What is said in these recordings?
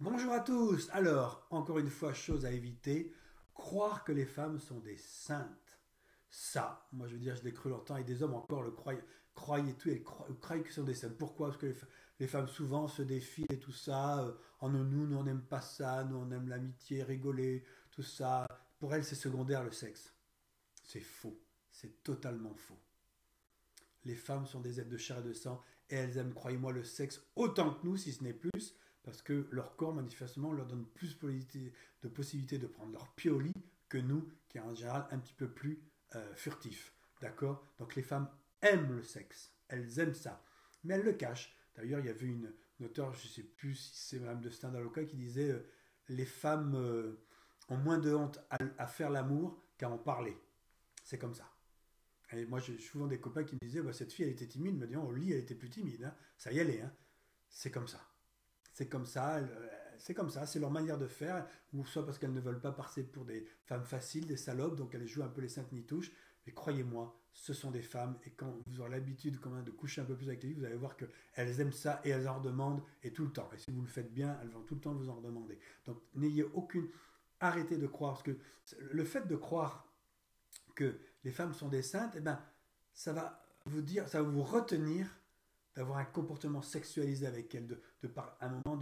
Bonjour à tous. Alors, encore une fois, chose à éviter, croire que les femmes sont des saintes. Ça, moi je veux dire, je l'ai cru longtemps et des hommes encore le croyaient tout et croient que ce sont des saintes. Pourquoi? Parce que les femmes souvent se défient et tout ça. Oh non, nous on n'aime pas ça, nous on aime l'amitié, rigoler, tout ça. Pour elles c'est secondaire le sexe. C'est faux. C'est totalement faux. Les femmes sont des êtres de chair et de sang et elles aiment, croyez-moi, le sexe autant que nous, si ce n'est plus, parce que leur corps, manifestement, leur donne plus de possibilités de prendre leur pied au lit que nous, qui est en général un petit peu plus furtif. D'accord? Donc les femmes aiment le sexe, elles aiment ça, mais elles le cachent. D'ailleurs, il y avait une auteure, je ne sais plus si c'est Madame de Stendhal qui disait les femmes ont moins de honte à faire l'amour qu'à en parler. C'est comme ça. Et moi, j'ai souvent des copains qui me disaient bah, cette fille, elle était timide. Me disant au lit, elle était plus timide. Hein. Ça y allait. Hein. C'est comme ça. C'est comme ça. C'est comme ça. C'est leur manière de faire. Ou soit parce qu'elles ne veulent pas passer pour des femmes faciles, des salopes. Donc elles jouent un peu les saintes nitouches. Mais croyez-moi, ce sont des femmes. Et quand vous aurez l'habitude quand même de coucher un peu plus avec les filles, vous allez voir qu'elles aiment ça et elles en redemandent. Et tout le temps. Et si vous le faites bien, elles vont tout le temps vous en redemander. Donc n'ayez aucune. Arrêtez de croire. Parce que le fait de croire que les femmes sont des saintes, eh ben, ça va vous dire, ça va vous retenir d'avoir un comportement sexualisé avec elles, de par un moment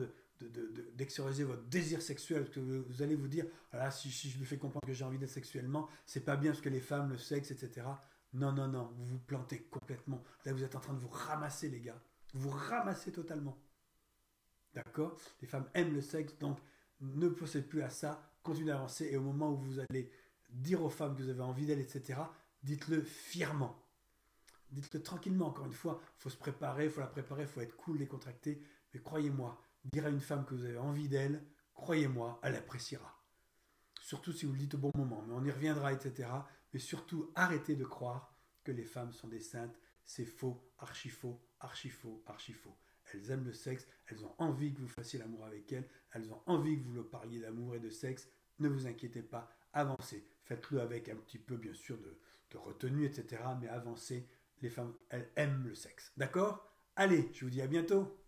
d'extérioriser votre désir sexuel, parce que vous allez vous dire, voilà, si je lui fais comprendre que j'ai envie d'être sexuellement, c'est pas bien parce que les femmes, le sexe, etc. Non, non, non, vous vous plantez complètement. Là, vous êtes en train de vous ramasser, les gars. Vous ramassez totalement. D'accord? Les femmes aiment le sexe, donc ne procédez plus à ça, continuez d'avancer, et au moment où vous allez dire aux femmes que vous avez envie d'elles, etc., dites-le fièrement. Dites-le tranquillement, encore une fois, il faut se préparer, il faut la préparer, il faut être cool, décontracté, mais croyez-moi, dire à une femme que vous avez envie d'elle, croyez-moi, elle appréciera. Surtout si vous le dites au bon moment, mais on y reviendra, etc. Mais surtout, arrêtez de croire que les femmes sont des saintes, c'est faux, archi faux, archi faux, archi faux. Elles aiment le sexe, elles ont envie que vous fassiez l'amour avec elles ont envie que vous leur parliez d'amour et de sexe. Ne vous inquiétez pas, avancez. Faites-le avec un petit peu, bien sûr, de retenue, etc. Mais avancez. Les femmes, elles aiment le sexe. D'accord? Allez, je vous dis à bientôt.